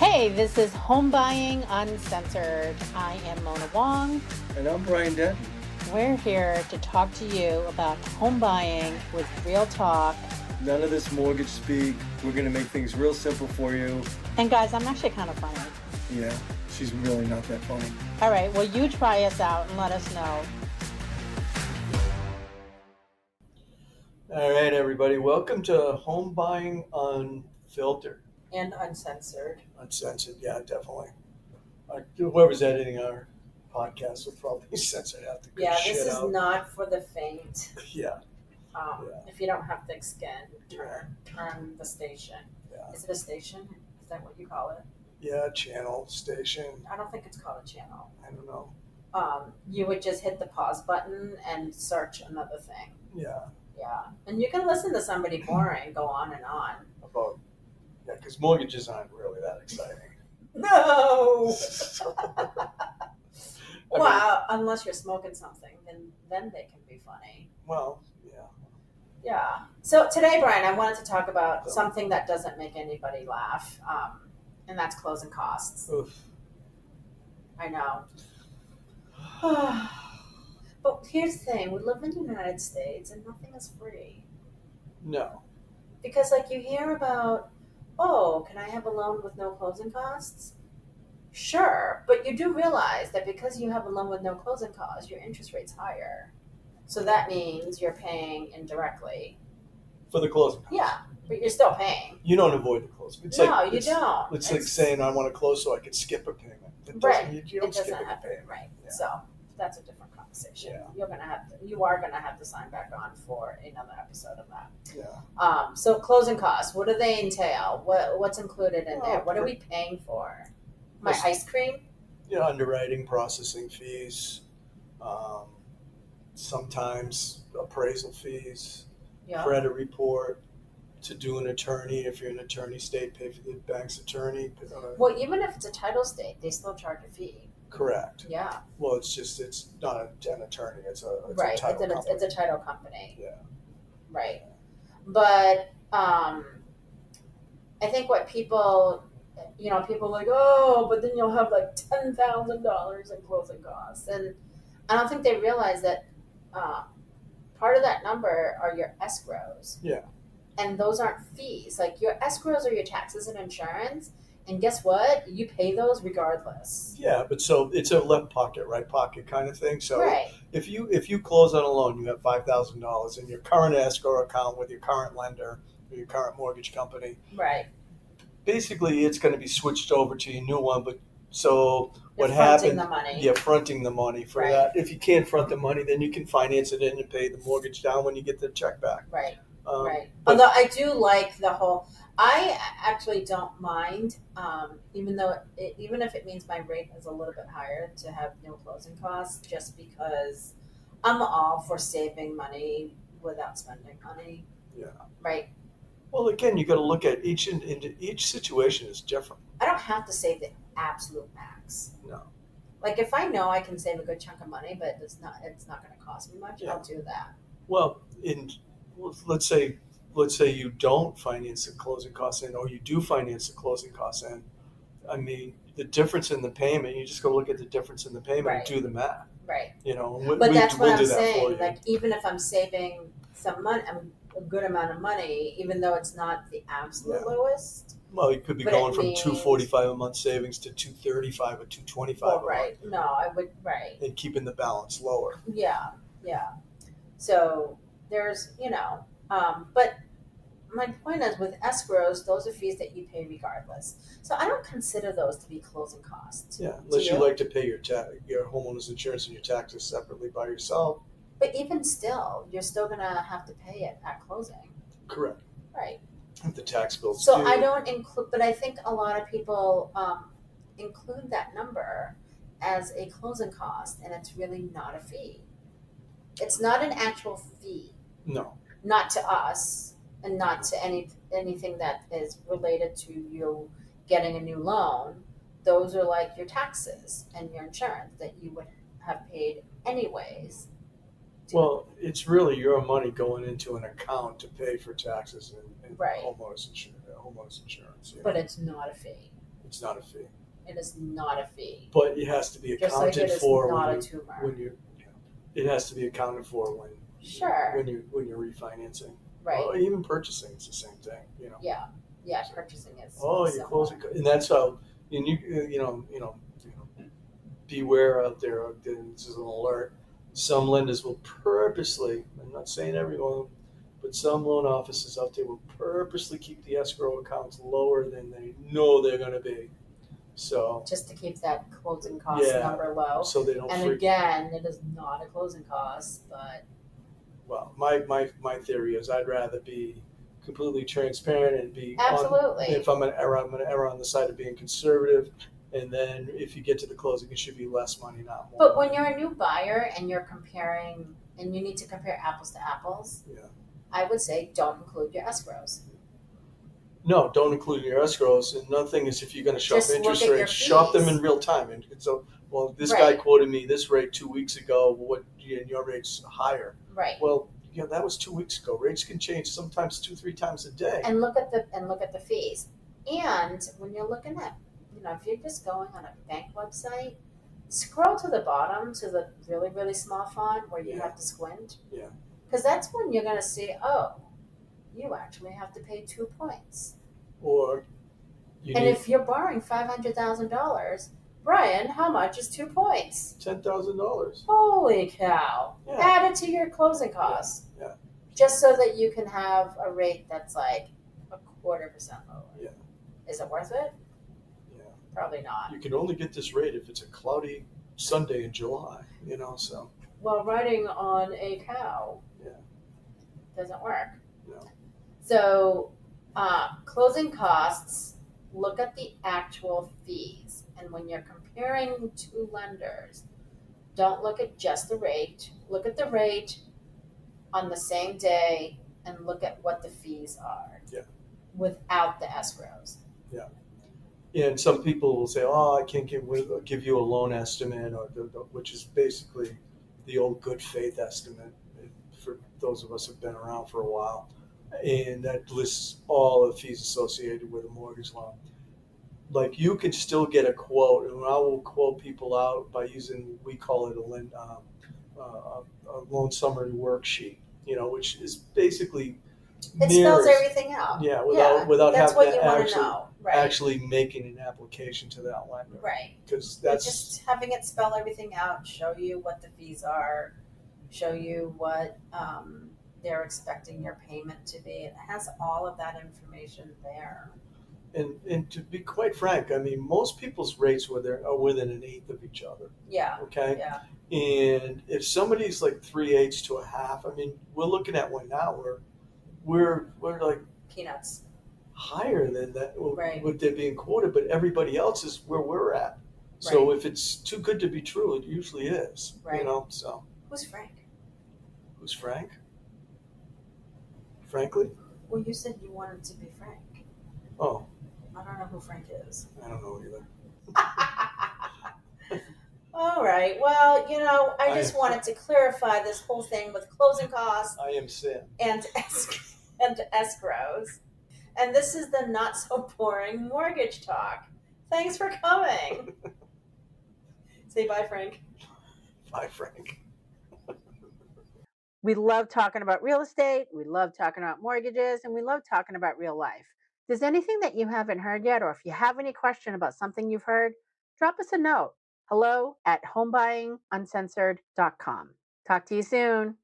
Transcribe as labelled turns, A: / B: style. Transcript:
A: Hey, this is Home Buying Uncensored. I am Mona Wong.
B: And I'm Brian Denton.
A: We're here to talk to you about home buying with real talk.
B: None of this mortgage speak. We're going to make things real simple for you.
A: And guys, I'm actually kind of funny.
B: Yeah, she's really not that funny.
A: All right, well, you try us out and let us know.
B: All right, everybody. Welcome to Home Buying Unfiltered.
A: And uncensored.
B: Uncensored, yeah, definitely. Whoever's editing our podcast will probably censor half the good shit
C: this is
B: out.
C: not for the faint.
B: Yeah.
C: If you don't have thick skin, turn the station.
B: Yeah.
C: Is it a station? Is that what you call it?
B: Yeah, channel, station.
C: I don't think it's called a channel.
B: I don't know.
C: You would just hit the pause button and search another thing.
B: Yeah.
C: Yeah. And you can listen to somebody boring go on and on.
B: Yeah, because mortgages aren't really that exciting.
C: No! Well, unless you're smoking something, then they can be funny.
B: Well, yeah.
C: Yeah. So today, Brian, I wanted to talk about something that doesn't make anybody laugh, and that's closing costs.
B: Oof.
C: I know. But here's the thing. We live in the United States, and nothing is free.
B: No.
C: Because, you hear about, can I have a loan with no closing costs? Sure, but you do realize that because you have a loan with no closing costs, your interest rate's higher. So that means you're paying indirectly.
B: For the closing costs.
C: Yeah, but you're still paying.
B: You don't avoid the closing.
C: You don't.
B: It's like saying I want to close so I can skip a payment.
C: Right.
B: You don't skip a
C: happen.
B: payment.
C: Right.
B: Yeah.
C: So that's a different conversation.
B: Yeah.
C: You are gonna have to sign back on for another episode of that.
B: Yeah.
C: So closing costs. What do they entail? What's included in there? What are we paying for? My ice cream?
B: Underwriting, processing fees, sometimes appraisal fees, credit report, to do an attorney. If you're an attorney state, pay for the bank's attorney.
C: Well, even if it's a title state, they still charge a fee.
B: Correct.
C: Yeah.
B: Well, it's not an attorney. It's a
C: right.
B: title company.
C: It's a title company.
B: Yeah.
C: Right. But I think what people are like, but then you'll have like $10,000 in closing costs. And I don't think they realize that part of that number are your escrows.
B: Yeah.
C: And those aren't fees. Like your escrows are your taxes and insurance. And guess what? You pay those regardless.
B: Yeah, but so it's a left pocket, right pocket kind of thing. So
C: right.
B: if you close on a loan, you have $5,000 in your current escrow account with your current lender or your current mortgage company.
C: Right.
B: Basically, it's going to be switched over to your new one. But so
C: You're
B: what happened?
C: The money.
B: Yeah, fronting the money for that. If you can't front the money, then you can finance it in and pay the mortgage down when you get the check back.
C: Right.
B: Right.
C: Although I do like the whole. I actually don't mind, even if it means my rate is a little bit higher to have no closing costs, just because I'm all for saving money without spending money.
B: Yeah.
C: Right.
B: Well, again, you got to look at each situation is different.
C: I don't have to save the absolute max.
B: No.
C: Like if I know I can save a good chunk of money, but it's not going to cost me much,
B: Yeah.
C: I'll do that.
B: Well, let's say you don't finance the closing costs in, or you do finance the closing costs in. I mean, the difference in the payment, you just go look at the difference in the payment and do the math.
C: Right.
B: But
C: that's what I'm saying. Like even if I'm saving some money, a good amount of money, even though it's not the absolute lowest.
B: Well, you could be going from $245 a month savings to $235 or $225 a month.
C: Right. No, I would. Right.
B: And keeping the balance lower.
C: Yeah. Yeah. So there's, but my point is with escrows, those are fees that you pay regardless. So I don't consider those to be closing costs.
B: Yeah, unless you like to pay your homeowner's insurance and your taxes separately by yourself.
C: But even still, you're still going to have to pay it at closing.
B: Correct.
C: Right.
B: If the tax bills
C: So
B: due.
C: I don't include, but I think a lot of people include that number as a closing cost, and it's really not a fee. It's not an actual fee.
B: No.
C: Not to us, and not to anything that is related to you getting a new loan. Those are like your taxes and your insurance that you would have paid anyways.
B: Well, it's really your money going into an account to pay for taxes and
C: Right.
B: homeowners insurance.
C: But it's not a fee.
B: It's not a fee,
C: It is not a fee.
B: but it has to be
C: Just like
B: accounted
C: it is
B: for
C: not a
B: when
C: tumor.
B: you. It has to be accounted for
C: Sure.
B: when you're refinancing.
C: Right.
B: Or even purchasing, it's the same thing. You know.
C: Yeah. Yeah. Purchasing is.
B: Oh, you're closing, and that's how. And beware out there. This is an alert. Some lenders will purposely. I'm not saying everyone, but some loan offices out there will purposely keep the escrow accounts lower than they know they're going to be. So
C: just to keep that closing cost
B: Yeah,
C: number low.
B: so they don't
C: And
B: freak.
C: again, it is not a closing cost, but
B: Well, my theory is I'd rather be completely transparent and be
C: absolutely.
B: if I'm gonna err on the side of being conservative, and then if you get to the closing, it should be less money, not more.
C: But when you're a new buyer and you're comparing, and you need to compare apples to apples,
B: Yeah.
C: I would say don't include your escrows.
B: No, don't include your escrows. And another thing is if you're going to shop
C: Just look
B: interest
C: at your
B: rates, shop them
C: fees.
B: in real time. And so, well, this guy
C: Right.
B: quoted me this rate 2 weeks ago. And your rate's higher.
C: Right.
B: Well, that was 2 weeks ago. Rates can change sometimes 2-3 times a day.
C: And look at the fees. And when you're looking at, if you're just going on a bank website, scroll to the bottom to the really, really small font where you
B: Yeah.
C: have to squint.
B: Yeah.
C: Because that's when you're going to see, oh, you actually have to pay 2 points.
B: Or
C: if you're borrowing $500,000, Brian, how much is 2 points?
B: $10,000.
C: Holy cow!
B: Yeah.
C: Add it to your closing costs.
B: Yeah.
C: Just so that you can have a rate that's like 0.25% lower.
B: Yeah.
C: Is it worth it?
B: Yeah.
C: Probably not.
B: You can only get this rate if it's a cloudy Sunday in July. So.
C: Well, riding on a cow.
B: Yeah.
C: Doesn't work.
B: No.
C: So, closing costs. Look at the actual fees. And when you're comparing two lenders, don't look at just the rate. Look at the rate on the same day and look at what the fees are.
B: Yeah.
C: Without the escrows.
B: Yeah. And some people will say, "Oh, I can't give you a loan estimate," or which is basically the old good faith estimate for those of us who've been around for a while, and that lists all the fees associated with a mortgage loan. Like you can still get a quote, and I will quote people out by using, we call it a loan summary worksheet, which is basically
C: It spells everything out.
B: Yeah, without
C: that's
B: having
C: what
B: to
C: you want to know. Right.
B: actually making an application to that lender.
C: Right.
B: Because that's
C: just having it spell everything out, show you what the fees are, show you what they're expecting your payment to be. It has all of that information there.
B: And to be quite frank, I mean, most people's rates are within an eighth of each other.
C: Yeah.
B: Okay.
C: Yeah.
B: And if somebody's like 3/8 to a half, I mean, we're looking at one now where we're like
C: peanuts
B: higher than that.
C: Right.
B: What they're being quoted, but everybody else is where we're at. So if it's too good to be true, it usually is.
C: Right.
B: So.
C: Who's Frank?
B: Who's Frank? Frankly?
C: Well, you said you wanted to be Frank.
B: Oh.
C: I don't know who Frank is.
B: I don't know either.
C: All right. Well, I just wanted to clarify this whole thing with closing costs.
B: I am Sam.
C: And escrows. And this is the not so boring mortgage talk. Thanks for coming. Say bye, Frank.
B: Bye, Frank.
A: We love talking about real estate, we love talking about mortgages, and we love talking about real life. If there's anything that you haven't heard yet, or if you have any question about something you've heard, drop us a note. hello@homebuyinguncensored.com. Talk to you soon.